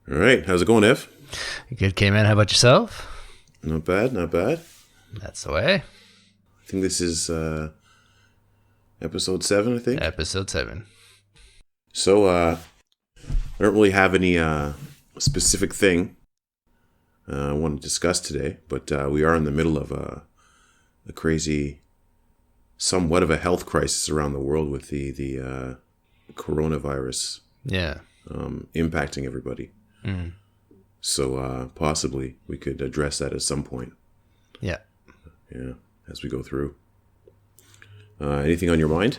All right. How's it going, Ev? Good, K-Man. How about yourself? Not bad, not bad. That's the way. I think this is episode 7, I think. Episode 7. So, I don't really have any specific thing I want to discuss today, but we are in the middle of a crazy, somewhat of a health crisis around the world with the coronavirus Yeah. impacting everybody. Mm. So, possibly we could address that at some point. Yeah. Yeah, as we go through. Anything on your mind?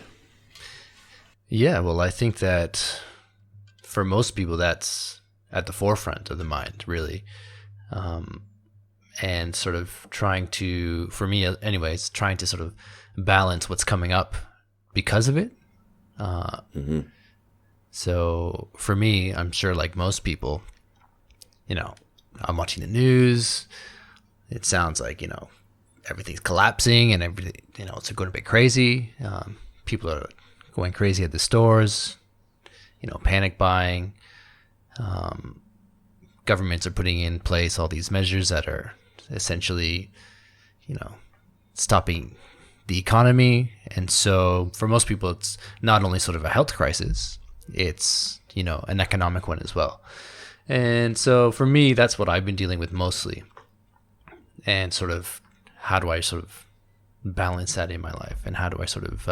Yeah, well, I think that for most people, that's at the forefront of the mind, really. And sort of trying to, for me anyways, trying to sort of balance what's coming up because of it. So for me, I'm sure like most people, I'm watching the news. It sounds like, everything's collapsing and everything, it's going a bit crazy. People are going crazy at the stores, panic buying. Governments are putting in place all these measures that are essentially, stopping the economy. And so for most people, it's not only sort of a health crisis, it's, an economic one as well. And so for me, that's what I've been dealing with mostly. And sort of how do I sort of balance that in my life? And how do I sort of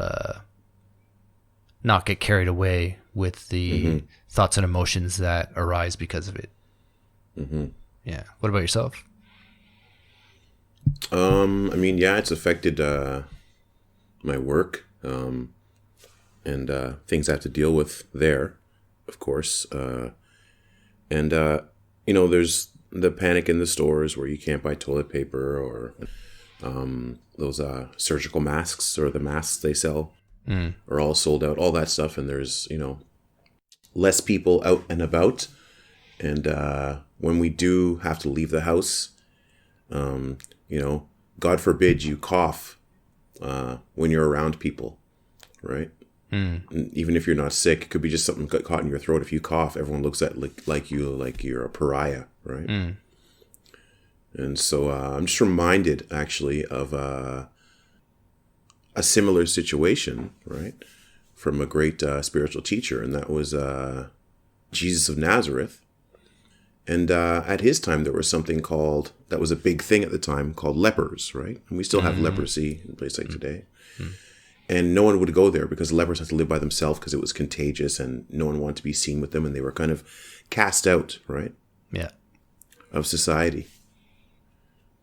not get carried away with the thoughts and emotions that arise because of it? Yeah. What about yourself? It's affected my work and things I have to deal with there, of course. There's the panic in the stores where you can't buy toilet paper or those surgical masks or the masks they sell are all sold out, all that stuff. And there's, less people out and about. And when we do have to leave the house, God forbid you cough when you're around people, right? Even if you're not sick, it could be just something got caught in your throat. If you cough, everyone looks at like you're a pariah, right? And so I'm just reminded actually of a similar situation, right, from a great spiritual teacher, and that was Jesus of Nazareth. And at his time, there was something that was a big thing at the time called lepers, right? And we still have leprosy in a place like today. And no one would go there because lepers had to live by themselves because it was contagious and no one wanted to be seen with them. And they were kind of cast out, right? Yeah. Of society.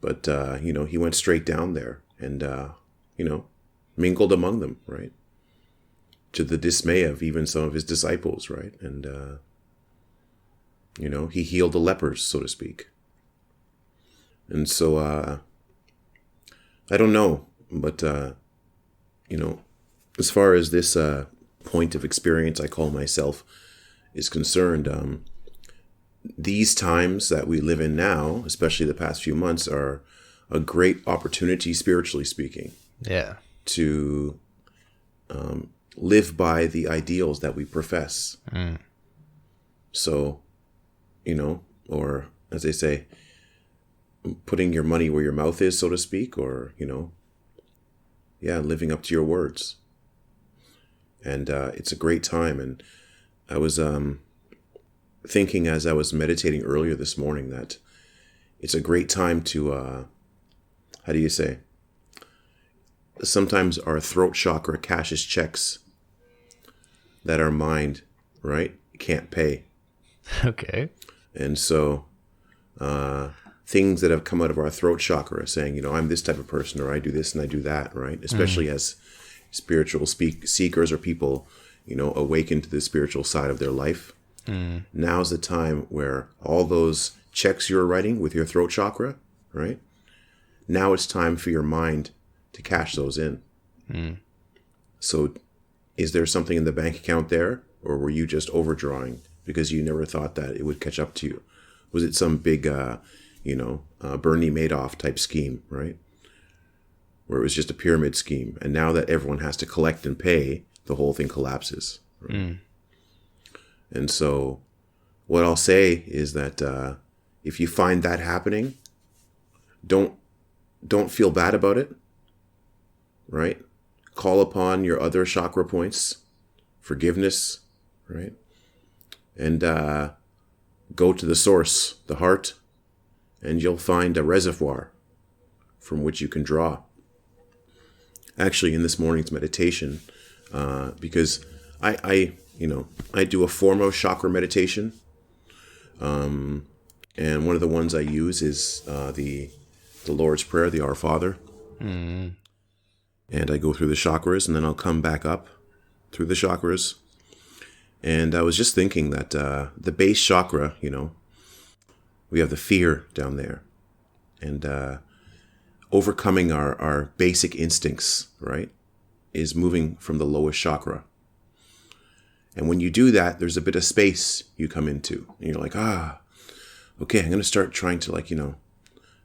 But, he went straight down there and, mingled among them, right? To the dismay of even some of his disciples, right? And, he healed the lepers, so to speak. And so, I don't know, but, as far as this point of experience I call myself is concerned, these times that we live in now, especially the past few months, are a great opportunity, spiritually speaking, to live by the ideals that we profess. So, or as they say, putting your money where your mouth is, so to speak, or, living up to your words. And it's a great time. And I was thinking as I was meditating earlier this morning that it's a great time to, sometimes our throat chakra cashes checks that our mind, right, can't pay. Okay. And so things that have come out of our throat chakra saying, I'm this type of person, or I do this and I do that, right? Especially as spiritual seekers or people, awaken to the spiritual side of their life. Now's the time where all those checks you're writing with your throat chakra, right? Now it's time for your mind to cash those in. So is there something in the bank account there, or were you just overdrawing because you never thought that it would catch up to you? Was it some big, Bernie Madoff type scheme, right? Where it was just a pyramid scheme. And now that everyone has to collect and pay, the whole thing collapses. Right? And so what I'll say is that if you find that happening, don't feel bad about it, right? Call upon your other chakra points, forgiveness, right? And go to the source, the heart, and you'll find a reservoir from which you can draw. Actually, in this morning's meditation, because I do a foremost chakra meditation, and one of the ones I use is the Lord's Prayer, the Our Father. And I go through the chakras, and then I'll come back up through the chakras. And I was just thinking that the base chakra, we have the fear down there. And overcoming our basic instincts, right, is moving from the lowest chakra. And when you do that, there's a bit of space you come into. And you're like, okay, I'm going to start trying to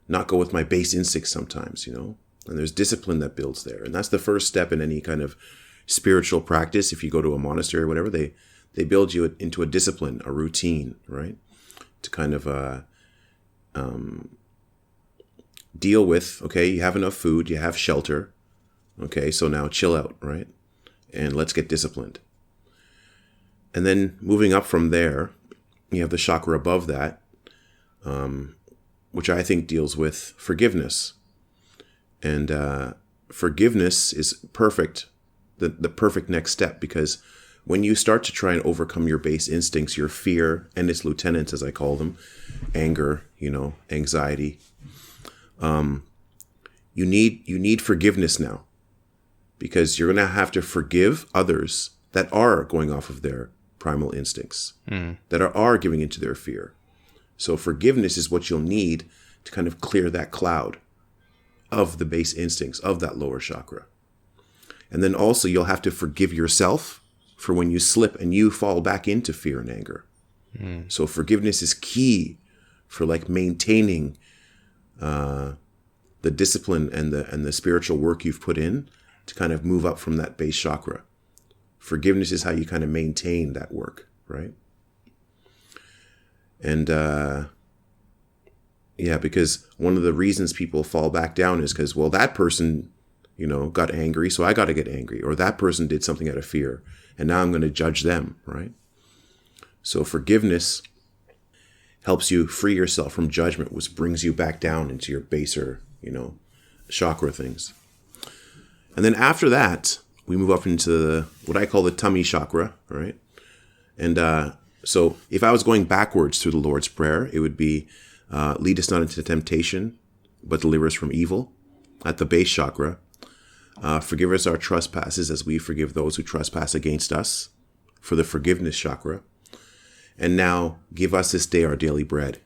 not go with my base instincts sometimes, And there's discipline that builds there. And that's the first step in any kind of spiritual practice. If you go to a monastery or whatever, they build you into a discipline, a routine, right? To kind of deal with, okay, you have enough food, you have shelter. Okay, so now chill out, right? And let's get disciplined. And then moving up from there, you have the chakra above that, which I think deals with forgiveness. And forgiveness is perfect, the perfect next step, because when you start to try and overcome your base instincts, your fear and its lieutenants, as I call them, anger, anxiety, you need forgiveness now, because you're going to have to forgive others that are going off of their primal instincts, that are giving into their fear. So forgiveness is what you'll need to kind of clear that cloud of the base instincts of that lower chakra. And then also you'll have to forgive yourself for when you slip and you fall back into fear and anger. So forgiveness is key for maintaining the discipline and the spiritual work you've put in to kind of move up from that base chakra. Forgiveness is how you kind of maintain that work, right? And because one of the reasons people fall back down is because, well, that person, got angry, so I got to get angry. Or that person did something out of fear, and now I'm going to judge them, right? So forgiveness helps you free yourself from judgment, which brings you back down into your baser, chakra things. And then after that, we move up into what I call the tummy chakra, right? And so if I was going backwards through the Lord's Prayer, it would be, lead us not into temptation, but deliver us from evil. At the base chakra, forgive us our trespasses as we forgive those who trespass against us, for the forgiveness chakra. And now give us this day our daily bread.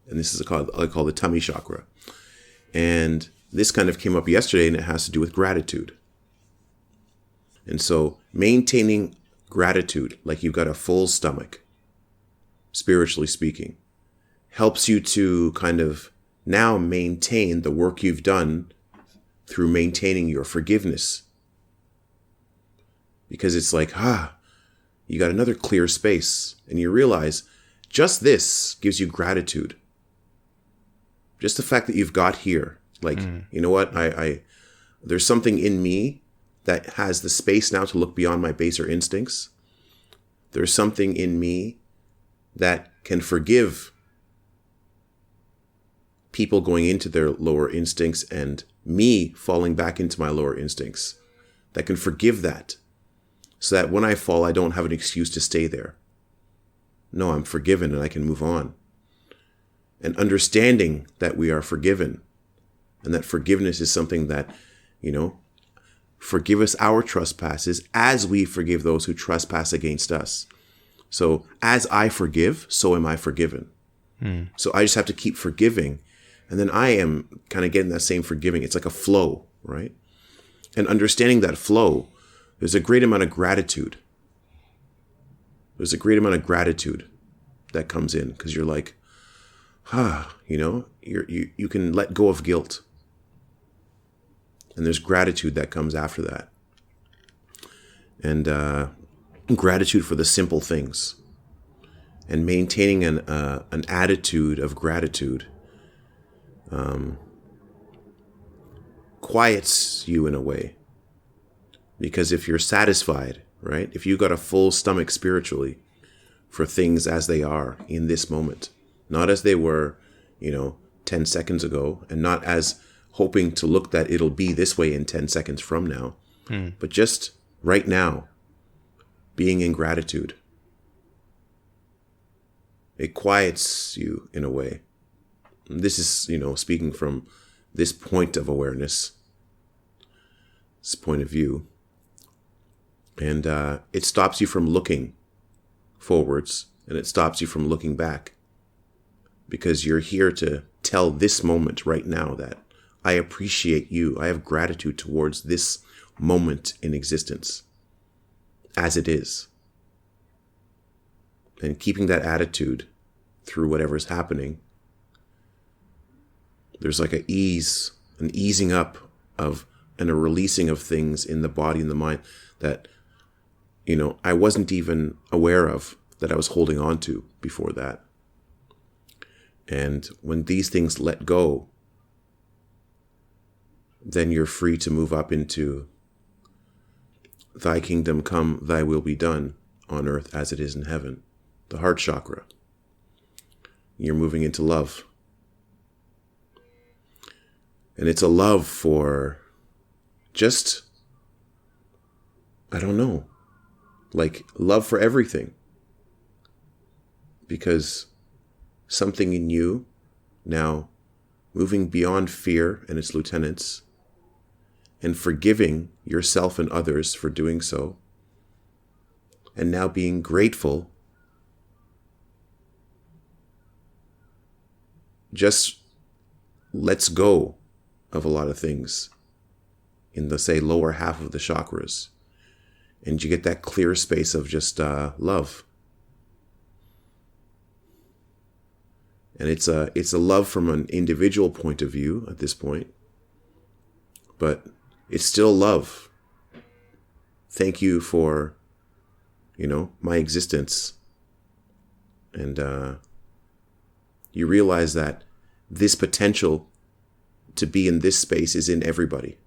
And this is what I call the tummy chakra. And this kind of came up yesterday, and it has to do with gratitude. And so maintaining gratitude, like you've got a full stomach, spiritually speaking, helps you to kind of now maintain the work you've done through maintaining your forgiveness. Because it's like, you got another clear space, and you realize just this gives you gratitude. Just the fact that you've got here, you know what, I there's something in me that has the space now to look beyond my baser instincts. There's something in me that can forgive people going into their lower instincts and me falling back into my lower instincts, that can forgive that, so that when I fall, I don't have an excuse to stay there. No, I'm forgiven and I can move on. And understanding that we are forgiven, and that forgiveness is something that, forgive us our trespasses as we forgive those who trespass against us. So as I forgive, so am I forgiven. So I just have to keep forgiving. And then I am kind of getting that same forgiving. It's like a flow, right? And understanding that flow, there's a great amount of gratitude. There's a great amount of gratitude that comes in, because you're like, you can let go of guilt. And there's gratitude that comes after that. And gratitude for the simple things. and maintaining an attitude of gratitude quiets you in a way. Because if you're satisfied, right? If you got a full stomach spiritually for things as they are in this moment, not as they were, 10 seconds ago, and not as hoping to look that it'll be this way in 10 seconds from now, but just right now, being in gratitude. It quiets you in a way. This is, speaking from this point of awareness, this point of view. And it stops you from looking forwards, and it stops you from looking back. Because you're here to tell this moment right now that I appreciate you. I have gratitude towards this moment in existence as it is. And keeping that attitude through whatever's happening, there's like an easing up of, and a releasing of things in the body and the mind that, I wasn't even aware of, that I was holding on to before that. And when these things let go, then you're free to move up into thy kingdom come, thy will be done on earth as it is in heaven, the heart chakra. You're moving into love. And it's a love for just, I don't know, like love for everything. Because something in you now moving beyond fear and its lieutenants and forgiving yourself and others for doing so, and now being grateful, just lets go of a lot of things in the, say, lower half of the chakras. And you get that clear space of just love. And it's a love from an individual point of view at this point. But it's still love. Thank you for, my existence. And you realize that this potential to be in this space is in everybody.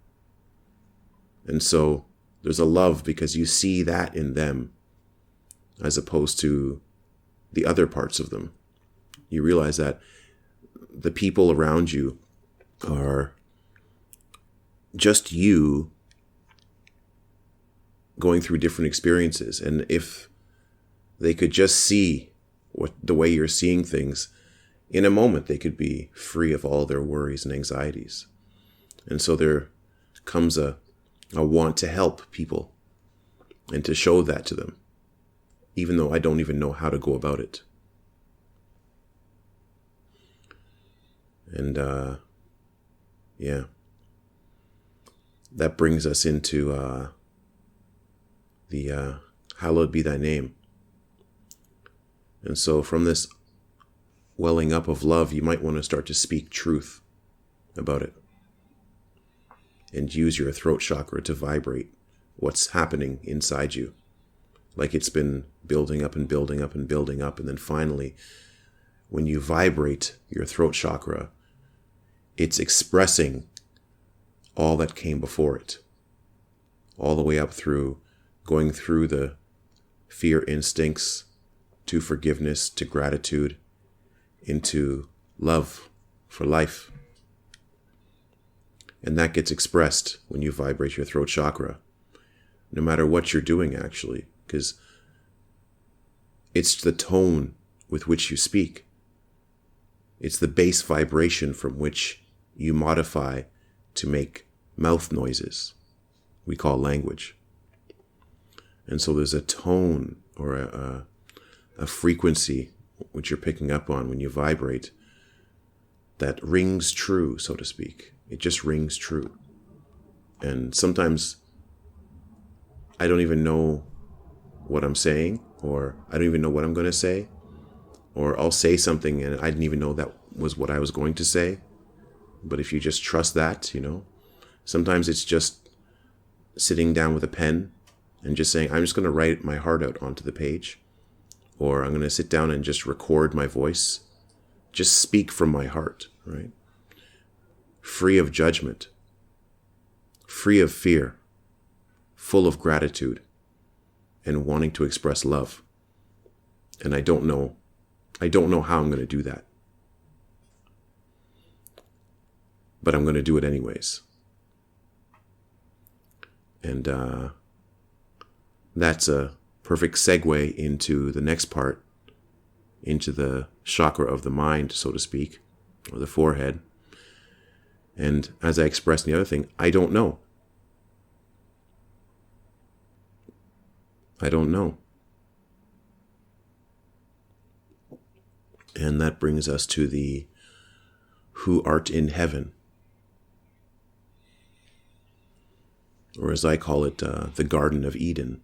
And so there's a love because you see that in them as opposed to the other parts of them. You realize that the people around you are just you going through different experiences. And if they could just see the way you're seeing things, in a moment they could be free of all their worries and anxieties. And so there comes a want to help people and to show that to them, even though I don't even know how to go about it. And that brings us into the hallowed be thy name. And so from this welling up of love, you might want to start to speak truth about it and use your throat chakra to vibrate what's happening inside you, like it's been building up and building up and building up. And then finally, when you vibrate your throat chakra, it's expressing all that came before it, all the way up through, going through the fear instincts to forgiveness, to gratitude, into love for life. And that gets expressed when you vibrate your throat chakra, no matter what you're doing, actually, because it's the tone with which you speak. It's the base vibration from which you modify to make mouth noises we call language. And so there's a tone or a frequency which you're picking up on when you vibrate that rings true, so to speak. It just rings true. And sometimes I don't even know what I'm saying, or I don't even know what I'm going to say, or I'll say something and I didn't even know that was what I was going to say. But if you just trust that, sometimes it's just sitting down with a pen and just saying, I'm just going to write my heart out onto the page, or I'm going to sit down and just record my voice, just speak from my heart, right? Free of judgment, free of fear, full of gratitude, and wanting to express love. And I don't know how I'm going to do that. But I'm going to do it anyways. And that's a perfect segue into the next part, into the chakra of the mind, so to speak, or the forehead. And as I expressed in the other thing, I don't know. I don't know. And that brings us to the who art in heaven. Or as I call it, the Garden of Eden.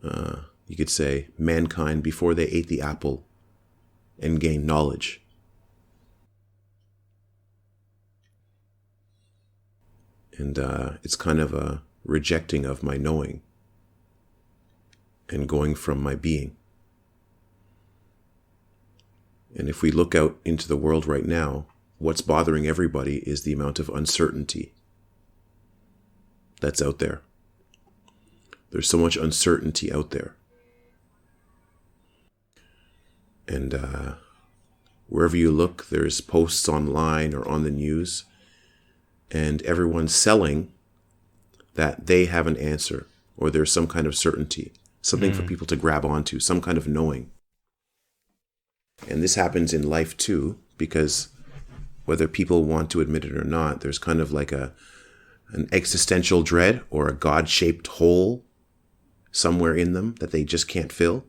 You could say mankind before they ate the apple and gained knowledge. And it's kind of a rejecting of my knowing and going from my being. And if we look out into the world right now, what's bothering everybody is the amount of uncertainty that's out there. There's so much uncertainty out there. And wherever you look, there's posts online or on the news, and everyone's selling that they have an answer, or there's some kind of certainty, something for people to grab onto, some kind of knowing. And this happens in life too, because whether people want to admit it or not, there's kind of like an existential dread or a God-shaped hole somewhere in them that they just can't fill.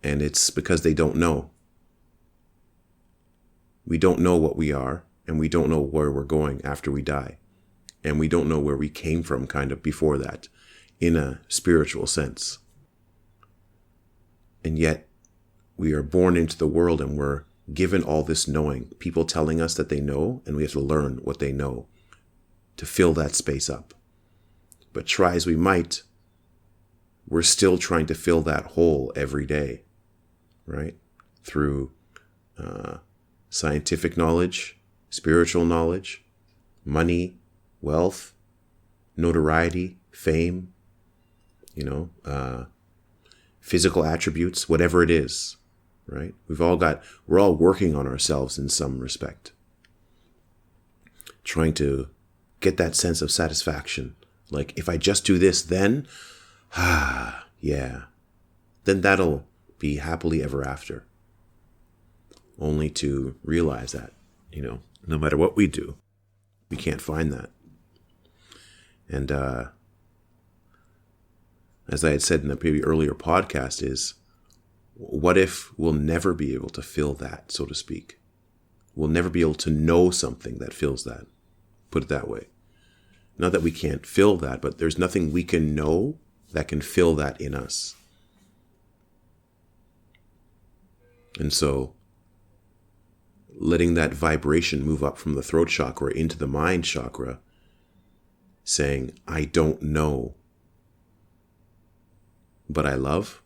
And it's because they don't know. We don't know what we are, and we don't know where we're going after we die. And we don't know where we came from kind of before that, in a spiritual sense. And yet, we are born into the world and we're given all this knowing. People telling us that they know, and we have to learn what they know to fill that space up. But try as we might, we're still trying to fill that hole every day, right? Through scientific knowledge, spiritual knowledge, money, wealth, notoriety, fame, physical attributes, whatever it is, right? We're all working on ourselves in some respect, trying to get that sense of satisfaction. Like, if I just do this, then, yeah, then that'll be happily ever after. Only to realize that, no matter what we do, we can't find that. And as I had said in a maybe earlier podcast, is what if we'll never be able to fill that, so to speak? We'll never be able to know something that fills that. Put it that way. Not that we can't fill that, but there's nothing we can know that can fill that in us. And so, letting that vibration move up from the throat chakra into the mind chakra, saying, I don't know, but I love.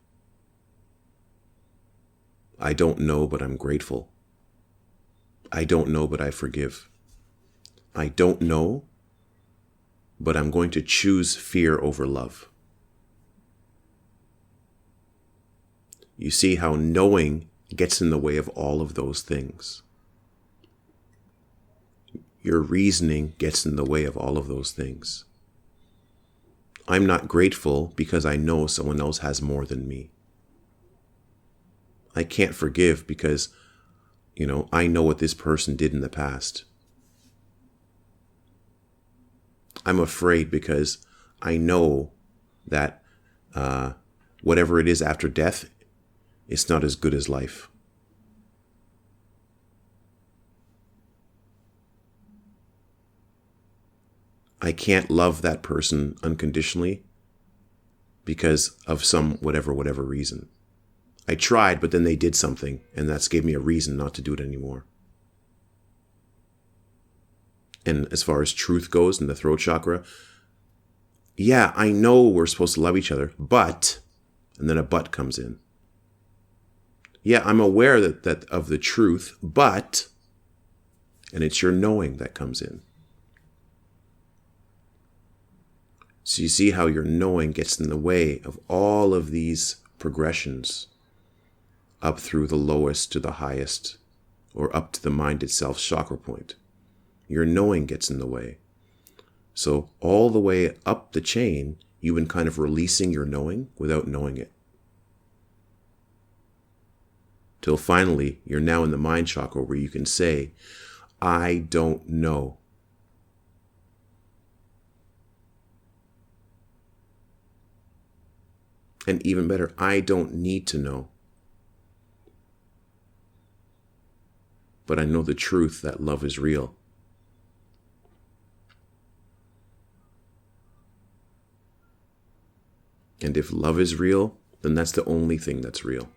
I don't know, but I'm grateful. I don't know, but I forgive. I don't know, but I'm going to choose fear over love. You see how knowing gets in the way of all of those things. Your reasoning gets in the way of all of those things. I'm not grateful because I know someone else has more than me. I can't forgive because, I know what this person did in the past. I'm afraid because I know that whatever it is after death, it's not as good as life. I can't love that person unconditionally because of some whatever reason. I tried, but then they did something, and that's gave me a reason not to do it anymore. And as far as truth goes in the throat chakra, yeah, I know we're supposed to love each other, but And then a but comes in. Yeah, I'm aware that of the truth, but, and it's your knowing that comes in. So you see how your knowing gets in the way of all of these progressions up through the lowest to the highest, or up to the mind itself's chakra point. Your knowing gets in the way. So all the way up the chain, you've been kind of releasing your knowing without knowing it. Till finally, you're now in the mind chakra where you can say, I don't know. And even better, I don't need to know. But I know the truth that love is real. And if love is real, then that's the only thing that's real.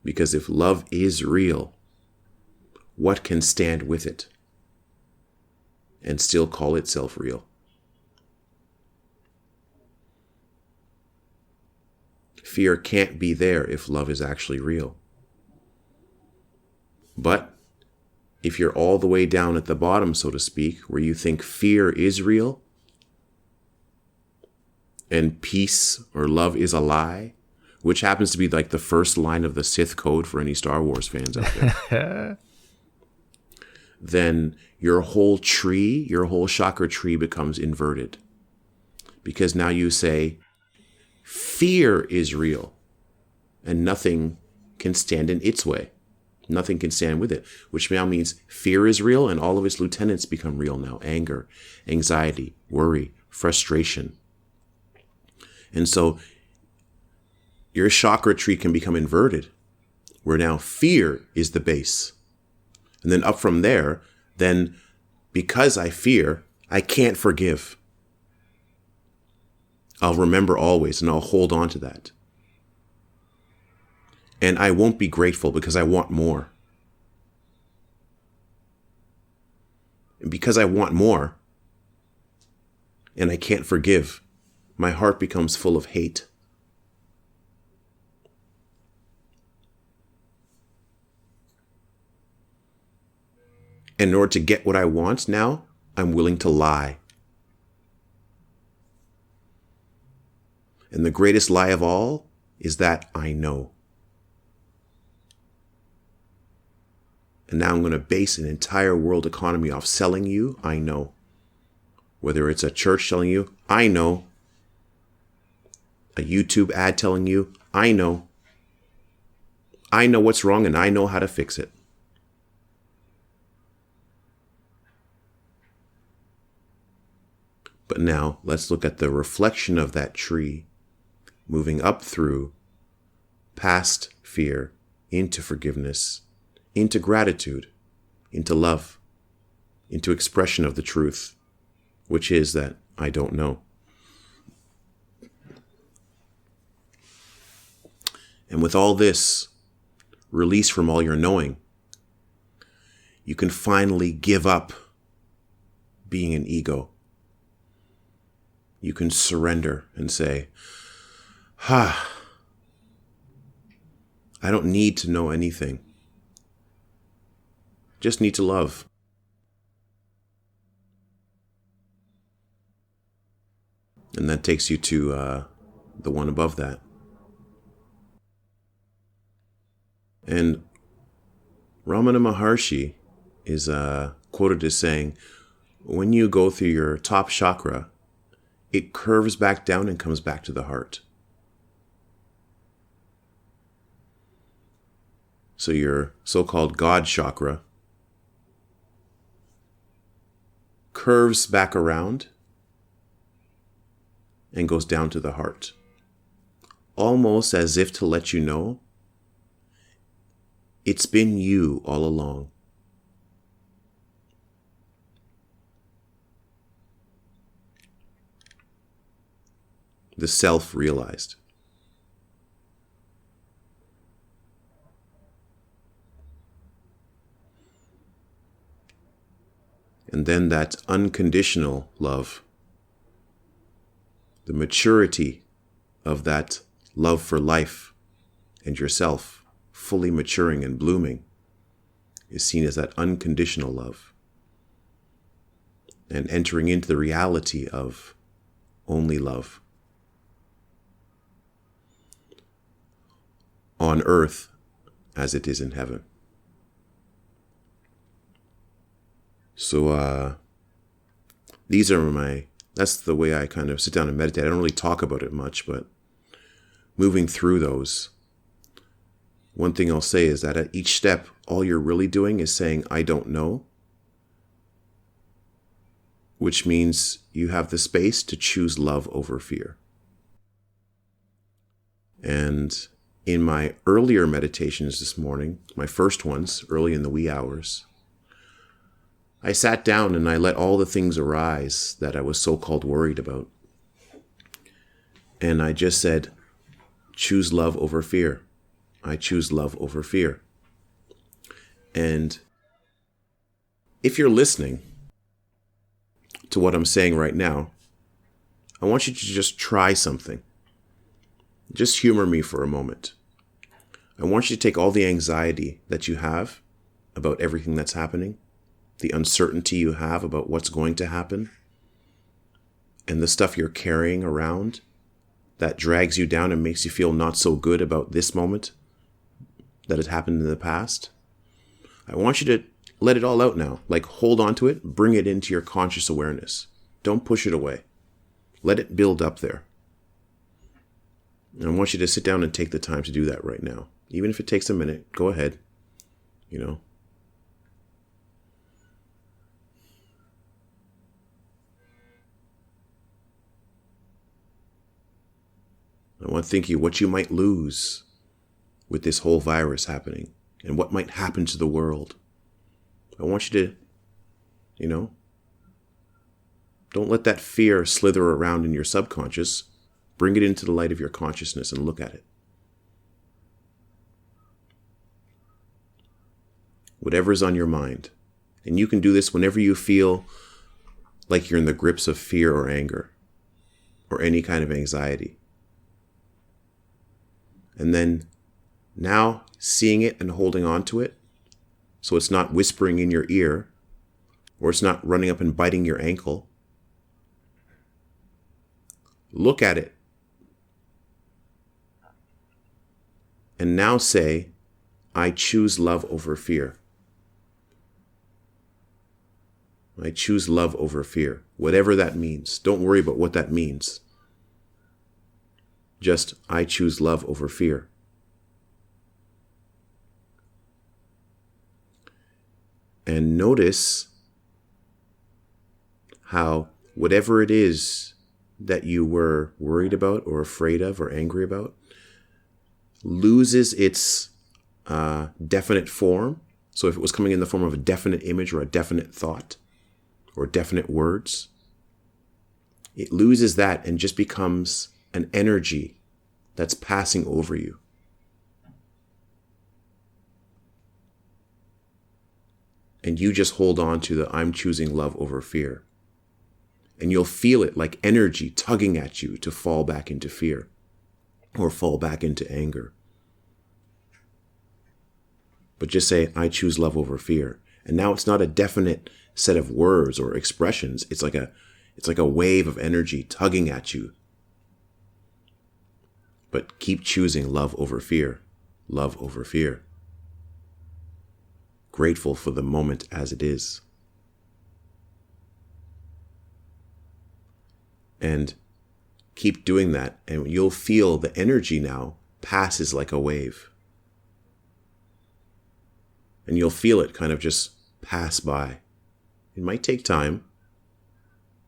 Because if love is real, what can stand with it and still call itself real? Fear can't be there if love is actually real. But if you're all the way down at the bottom, so to speak, where you think fear is real and peace or love is a lie, which happens to be like the first line of the Sith code for any Star Wars fans out there, then your whole tree, your whole chakra tree becomes inverted. Because now you say, fear is real and nothing can stand in its way. Nothing can stand with it, which now means fear is real and all of its lieutenants become real now. Anger, anxiety, worry, frustration. And so your chakra tree can become inverted, where now fear is the base. And then up from there, then because I fear, I can't forgive. I'll remember always and I'll hold on to that. And I won't be grateful because I want more. And because I want more and I can't forgive, my heart becomes full of hate. And in order to get what I want now, I'm willing to lie. And the greatest lie of all is that I know. And now I'm going to base an entire world economy off selling you, I know. Whether it's a church telling you, I know. A YouTube ad telling you, I know. I know what's wrong and I know how to fix it. But now let's look at the reflection of that tree moving up through past fear into forgiveness, into gratitude, into love, into expression of the truth, which is that I don't know. And with all this release from all your knowing, you can finally give up being an ego. You can surrender and say, I don't need to know anything. Just need to love. And that takes you to the one above that. And Ramana Maharshi is quoted as saying, when you go through your top chakra, it curves back down and comes back to the heart. So your so-called God chakra curves back around and goes down to the heart. Almost as if to let you know it's been you all along. The self realized. And then that unconditional love, the maturity of that love for life and yourself, fully maturing and blooming, is seen as that unconditional love. And entering into the reality of only love. On earth as it is in heaven. So that's the way I kind of sit down and meditate. I don't really talk about it much, but moving through those, one thing I'll say is that at each step, all you're really doing is saying, I don't know, which means you have the space to choose love over fear. And in my earlier meditations this morning, my first ones, early in the wee hours, I sat down and I let all the things arise that I was so-called worried about. And I just said, choose love over fear. I choose love over fear. And if you're listening to what I'm saying right now, I want you to just try something. Just humor me for a moment. I want you to take all the anxiety that you have about everything that's happening, the uncertainty you have about what's going to happen, and the stuff you're carrying around that drags you down and makes you feel not so good about this moment that has happened in the past. I want you to let it all out now. Like, hold on to it, bring it into your conscious awareness. Don't push it away. Let it build up there. And I want you to sit down and take the time to do that right now. Even if it takes a minute, go ahead. I want to think you what you might lose with this whole virus happening and what might happen to the world. I want you to, don't let that fear slither around in your subconscious. Bring it into the light of your consciousness and look at it. Whatever's on your mind. And you can do this whenever you feel like you're in the grips of fear or anger or any kind of anxiety. And then now seeing it and holding on to it so it's not whispering in your ear or it's not running up and biting your ankle. Look at it. And now say, I choose love over fear. I choose love over fear. Whatever that means. Don't worry about what that means. Just, I choose love over fear. And notice how whatever it is that you were worried about or afraid of or angry about loses its definite form. So if it was coming in the form of a definite image or a definite thought or definite words, it loses that and just becomes an energy that's passing over you. And you just hold on to the I'm choosing love over fear. And you'll feel it like energy tugging at you to fall back into fear or fall back into anger. But just say, I choose love over fear. And now it's not a definite set of words or expressions. It's like a wave of energy tugging at you. But keep choosing love over fear. Love over fear. Grateful for the moment as it is. And keep doing that, and you'll feel the energy now passes like a wave. And you'll feel it kind of just pass by. It might take time,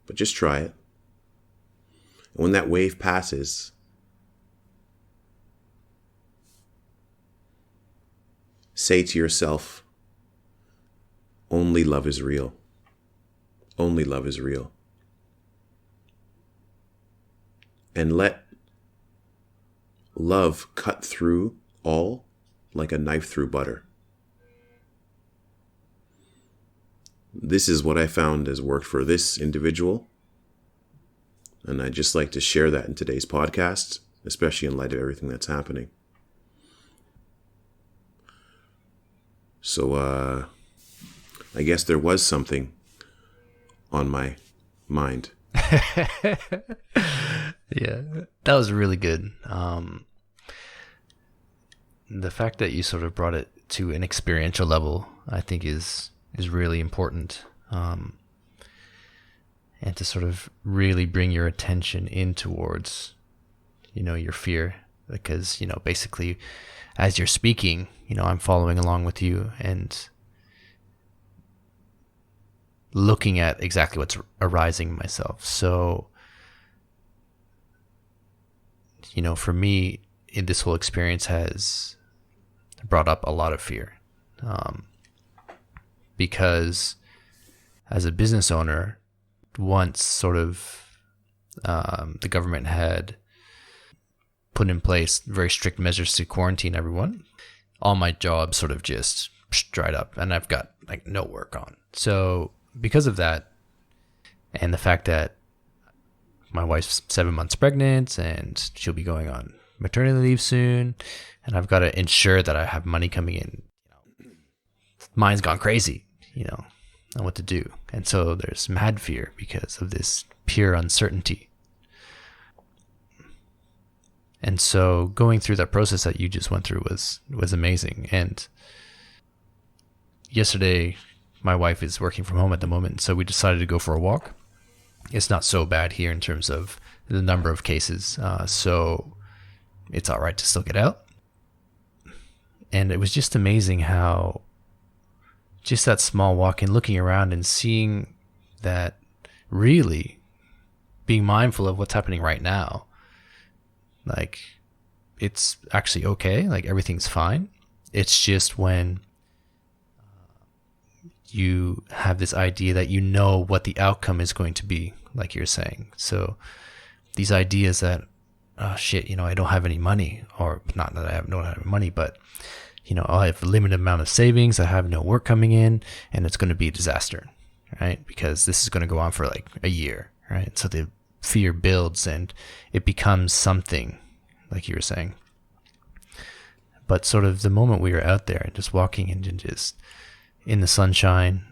but just try it. And when that wave passes, say to yourself, only love is real. Only love is real. And let love cut through all like a knife through butter. this is what I found has worked for this individual. And I'd just like to share that in today's podcast, especially in light of everything that's happening. So, I guess there was something on my mind. Yeah, that was really good. The fact that you sort of brought it to an experiential level, I think is really important. And to sort of really bring your attention in towards, your fear. Because, basically, as you're speaking, I'm following along with you and looking at exactly what's arising in myself. So, for me, this whole experience has brought up a lot of fear. Because as a business owner, once sort of the government had put in place very strict measures to quarantine everyone, all my jobs sort of just dried up and I've got like no work on. So because of that, and the fact that my wife's 7 months pregnant and she'll be going on maternity leave soon, and I've got to ensure that I have money coming in, mine's gone crazy, on what to do. And so there's mad fear because of this pure uncertainty. And so going through that process that you just went through was amazing. And yesterday, my wife is working from home at the moment, so we decided to go for a walk. It's not so bad here in terms of the number of cases, so it's all right to still get out. And it was just amazing how just that small walk and looking around and seeing that really being mindful of what's happening right now, like it's actually okay, like everything's fine. It's just when you have this idea that you know what the outcome is going to be, like you're saying. So these ideas that, oh shit, I don't have any money, or not that I don't have money, but I have a limited amount of savings, I have no work coming in, and it's going to be a disaster, right? Because this is going to go on for like a year, right? So the fear builds and it becomes something, like you were saying. But sort of the moment we were out there and just walking and just in the sunshine,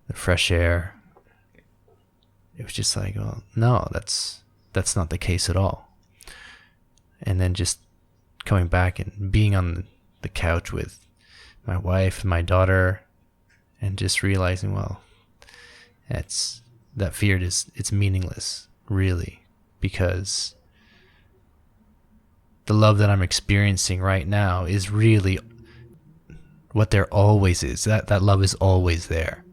the fresh air, it was just like, oh no, that's not the case at all. And then just coming back and being on the couch with my wife and my daughter and just realizing, well, that fear it's meaningless, really, because the love that I'm experiencing right now is really what there always is. That love is always there.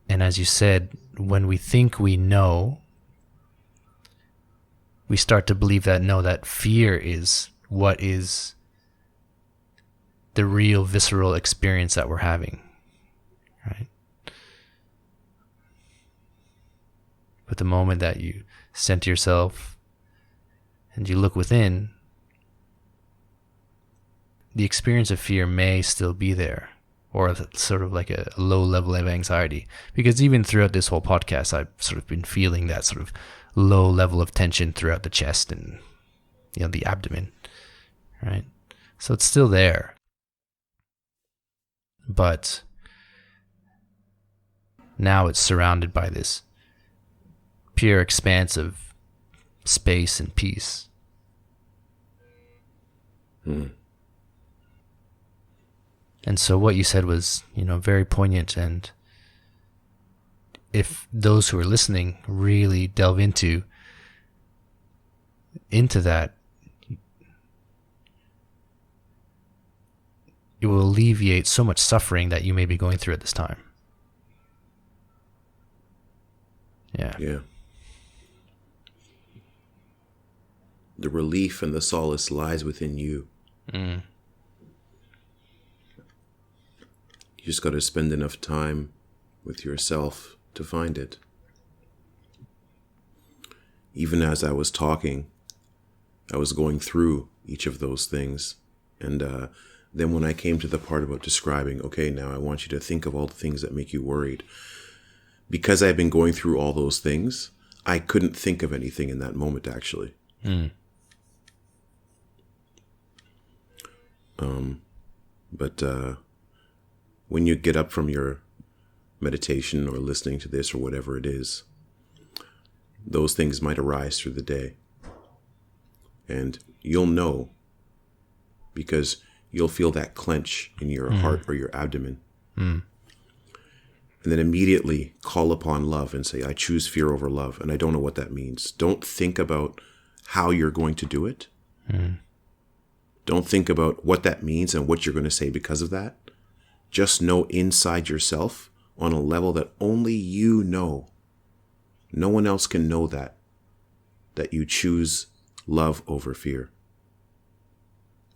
And as you said, when we think we know, we start to believe that no, that fear is what is the real visceral experience that we're having, right? But the moment that you center yourself and you look within, the experience of fear may still be there, or sort of like a low level of anxiety. Because even throughout this whole podcast, I've sort of been feeling that sort of low level of tension throughout the chest and the abdomen, right? So it's still there, but now it's surrounded by this pure expanse of space and peace. And so what you said was, very poignant. And if those who are listening really delve into that, it will alleviate so much suffering that you may be going through at this time. Yeah. The relief and the solace lies within you. You just got to spend enough time with yourself to find it. Even as I was talking, I was going through each of those things, and Then when I came to the part about describing, okay, now I want you to think of all the things that make you worried. Because I've been going through all those things, I couldn't think of anything in that moment, actually. But when you get up from your meditation or listening to this or whatever it is, those things might arise through the day. And you'll know because you'll feel that clench in your heart or your abdomen. And then immediately call upon love and say, I choose fear over love. And I don't know what that means. Don't think about how you're going to do it. Don't think about what that means and what you're going to say because of that. Just know inside yourself on a level that only you know. No one else can know that you choose love over fear.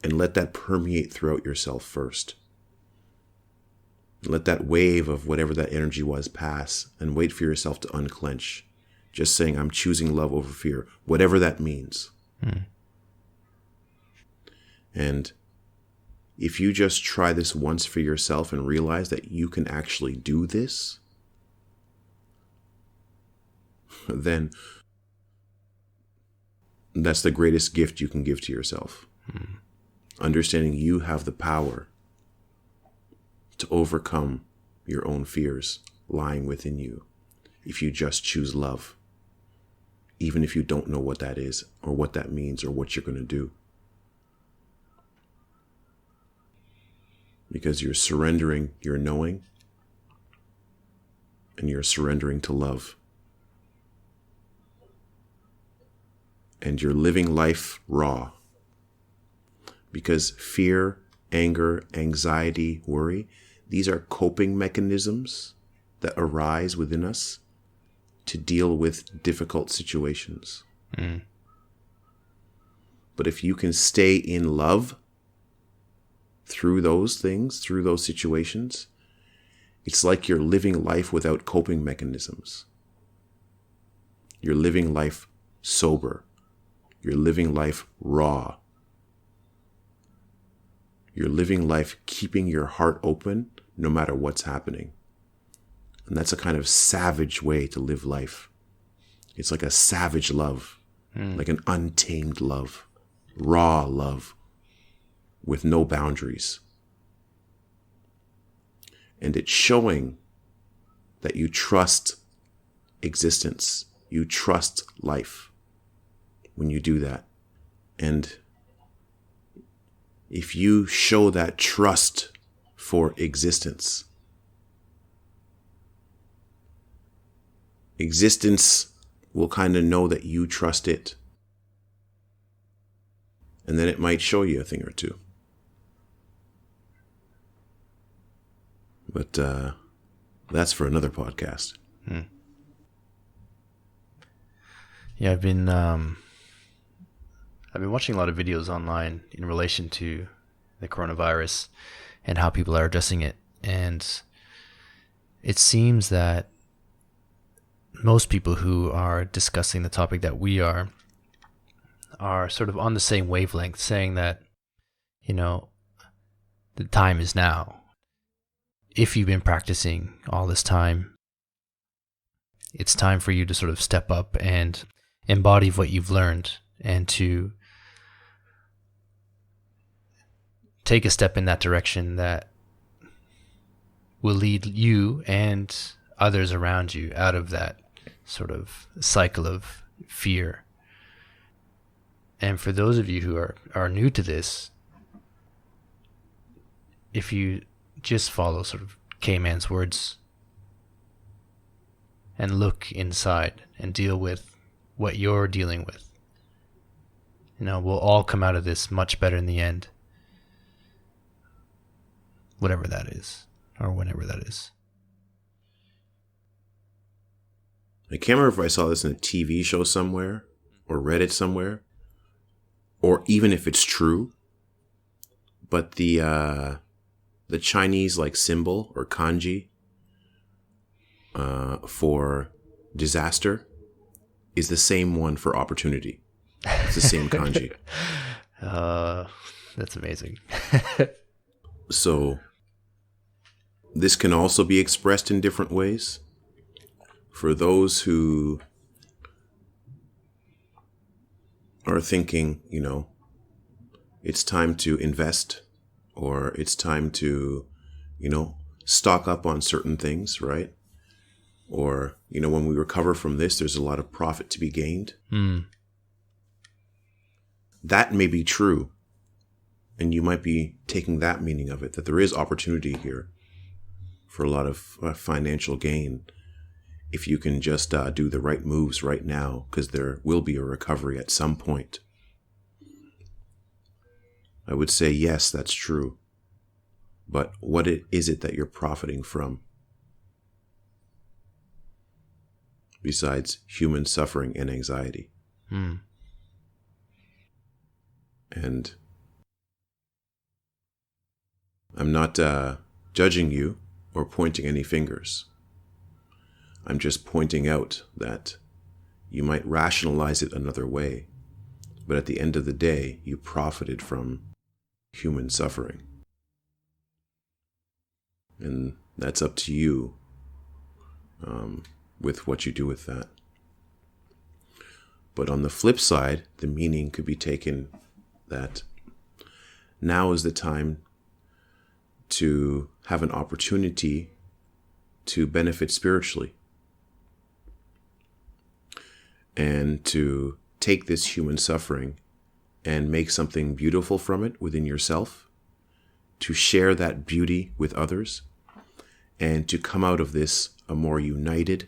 And let that permeate throughout yourself first. Let that wave of whatever that energy was pass and wait for yourself to unclench. Just saying, I'm choosing love over fear, whatever that means. And if you just try this once for yourself and realize that you can actually do this, then that's the greatest gift you can give to yourself. Understanding you have the power to overcome your own fears lying within you if you just choose love, even if you don't know what that is or what that means or what you're going to do. Because you're surrendering your knowing and you're surrendering to love. And you're living life raw. Because fear, anger, anxiety, worry, these are coping mechanisms that arise within us to deal with difficult situations. But if you can stay in love through those things, through those situations, it's like you're living life without coping mechanisms. You're living life sober. You're living life raw. You're living life keeping your heart open no matter what's happening. And that's a kind of savage way to live life. It's like a savage love, like an untamed love, raw love with no boundaries. And it's showing that you trust existence. You trust life when you do that. And if you show that trust for existence, existence will kind of know that you trust it. And then it might show you a thing or two. But that's for another podcast. Yeah, I've been watching a lot of videos online in relation to the coronavirus and how people are addressing it. And it seems that most people who are discussing the topic that we are sort of on the same wavelength, saying that, the time is now. If you've been practicing all this time, it's time for you to sort of step up and embody what you've learned and to take a step in that direction that will lead you and others around you out of that sort of cycle of fear. And for those of you who are new to this, if you just follow sort of K-Man's words and look inside and deal with what you're dealing with, we'll all come out of this much better in the end. Whatever that is, or whenever that is. I can't remember if I saw this in a TV show somewhere or read it somewhere, or even if it's true, but the Chinese symbol or kanji for disaster is the same one for opportunity. It's the same kanji. That's amazing. So this can also be expressed in different ways. For those who are thinking, it's time to invest, or it's time to, stock up on certain things, right? Or, when we recover from this, there's a lot of profit to be gained. That may be true. And you might be taking that meaning of it, that there is opportunity here for a lot of financial gain if you can just do the right moves right now, because there will be a recovery at some point. I would say, yes, that's true. But what is it that you're profiting from? Besides human suffering and anxiety. And I'm not judging you or pointing any fingers. I'm just pointing out that you might rationalize it another way, but at the end of the day, you profited from human suffering. And that's up to you with what you do with that. But on the flip side, the meaning could be taken that now is the time to have an opportunity to benefit spiritually and to take this human suffering and make something beautiful from it within yourself, to share that beauty with others, and to come out of this a more united,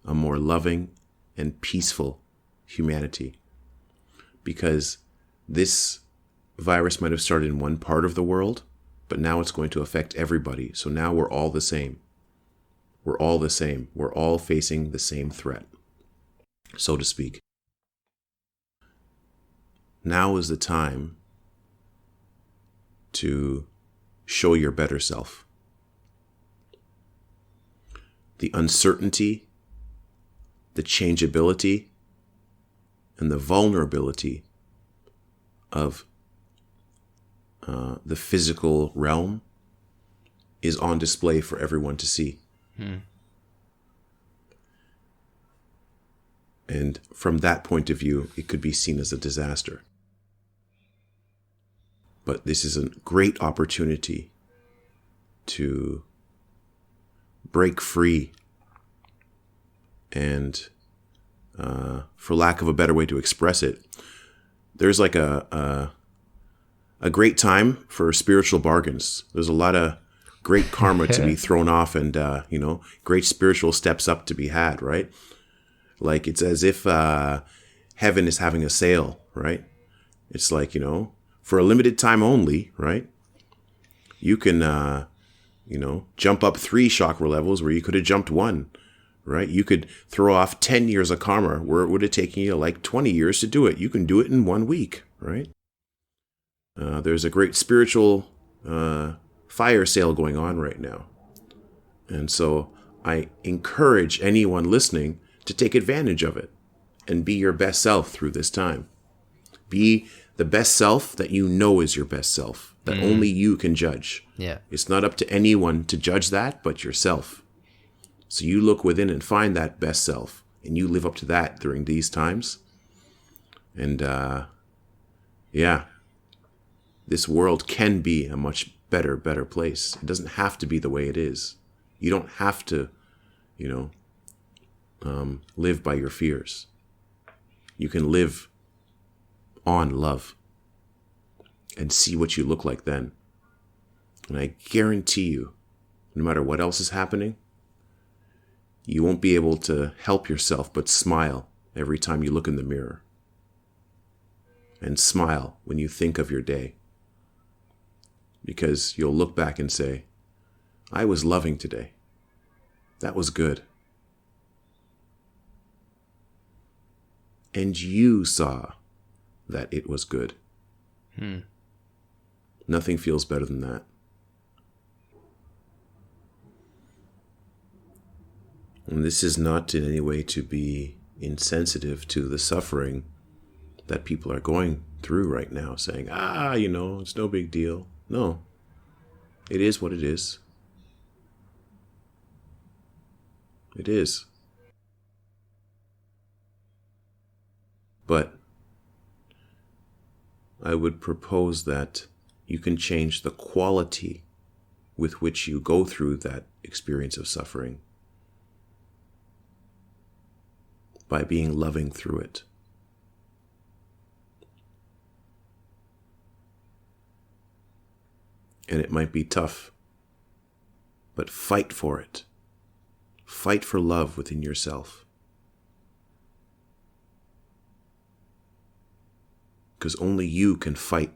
a more loving and peaceful humanity. Because this virus might have started in one part of the world, but now it's going to affect everybody. So now we're all the same. We're all the same. We're all facing the same threat, so to speak. Now is the time to show your better self. The uncertainty, the changeability, and the vulnerability of the physical realm is on display for everyone to see. And from that point of view, it could be seen as a disaster. But this is a great opportunity to break free and, for lack of a better way to express it, there's like a great time for spiritual bargains. There's a lot of great karma to be thrown off and, great spiritual steps up to be had, right? Like it's as if heaven is having a sale, right? It's like, for a limited time only, right? You can, jump up 3 chakra levels where you could have jumped 1, right? You could throw off 10 years of karma where it would have taken you like 20 years to do it. You can do it in 1 week, right? There's a great spiritual fire sale going on right now. And so I encourage anyone listening to take advantage of it and be your best self through this time. Be the best self that you know is your best self, that only you can judge. Yeah. It's not up to anyone to judge that but yourself. So you look within and find that best self, and you live up to that during these times. And this world can be a much better place. It doesn't have to be the way it is. You don't have to, live by your fears. You can live on love and see what you look like then. And I guarantee you, no matter what else is happening, you won't be able to help yourself but smile every time you look in the mirror. And smile when you think of your day. Because you'll look back and say, I was loving today. That was good. And you saw that it was good. Nothing feels better than that. And this is not in any way to be insensitive to the suffering that people are going through right now, saying, it's no big deal. No. It is what it is. It is. But I would propose that you can change the quality with which you go through that experience of suffering by being loving through it. And it might be tough, but fight for it. Fight for love within yourself. Because only you can fight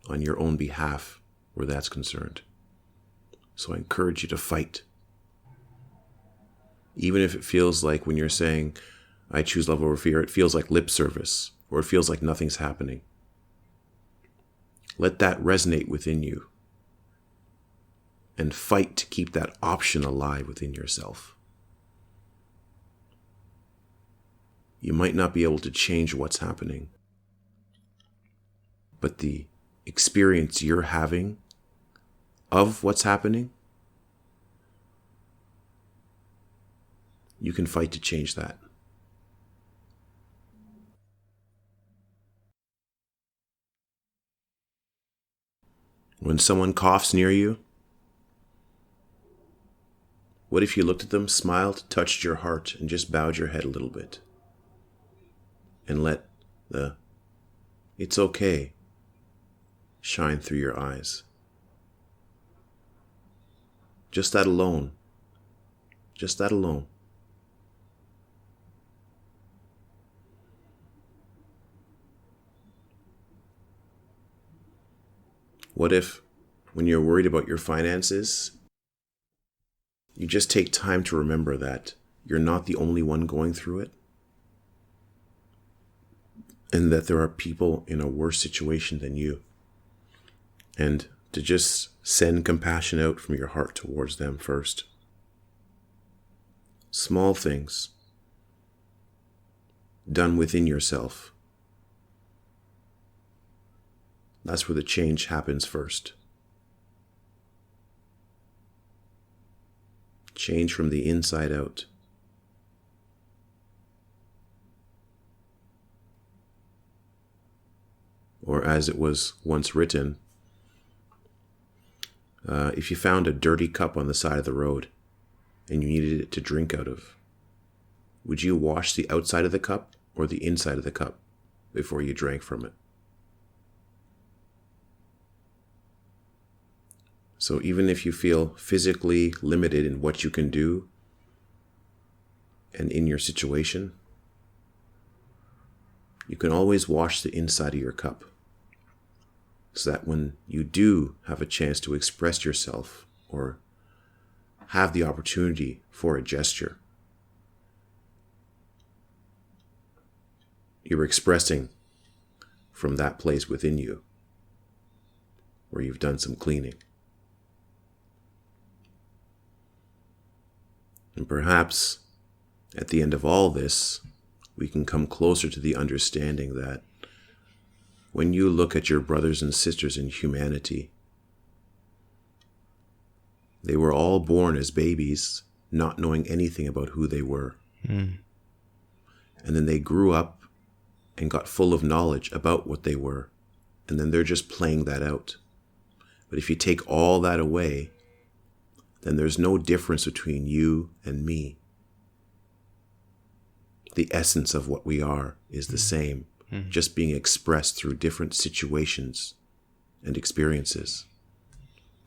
on your own behalf where that's concerned. So I encourage you to fight. Even if it feels like when you're saying, I choose love over fear, it feels like lip service, or it feels like nothing's happening. Let that resonate within you. And fight to keep that option alive within yourself. You might not be able to change what's happening, but the experience you're having of what's happening, you can fight to change that. When someone coughs near you, what if you looked at them, smiled, touched your heart, and just bowed your head a little bit? And let the "it's okay" shine through your eyes. Just that alone. Just that alone. What if, when you're worried about your finances, you just take time to remember that you're not the only one going through it, and that there are people in a worse situation than you, and to just send compassion out from your heart towards them first. Small things done within yourself. That's where the change happens first. Change from the inside out. Or as it was once written, if you found a dirty cup on the side of the road and you needed it to drink out of, would you wash the outside of the cup or the inside of the cup before you drank from it? So even if you feel physically limited in what you can do and in your situation, you can always wash the inside of your cup, so that when you do have a chance to express yourself or have the opportunity for a gesture, you're expressing from that place within you where you've done some cleaning. And perhaps at the end of all this, we can come closer to the understanding that when you look at your brothers and sisters in humanity, they were all born as babies, not knowing anything about who they were. And then they grew up and got full of knowledge about what they were. And then they're just playing that out. But if you take all that away, then there's no difference between you and me. The essence of what we are is the same, just being expressed through different situations and experiences.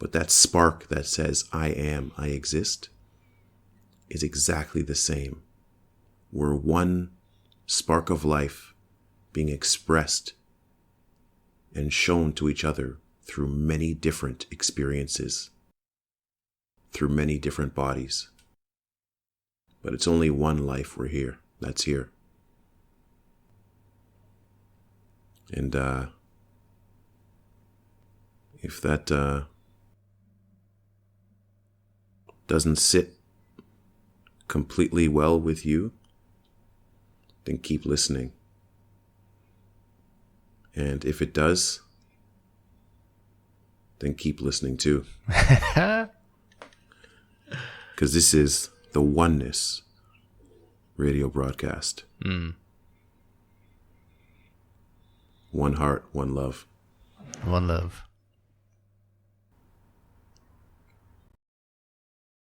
But that spark that says, I am, I exist, is exactly the same. We're one spark of life being expressed and shown to each other through many different experiences, through many different bodies. But it's only one life that's here. And if that doesn't sit completely well with you, then keep listening. And if it does, then keep listening too. Because this is the Oneness radio broadcast. One heart, one love. One love.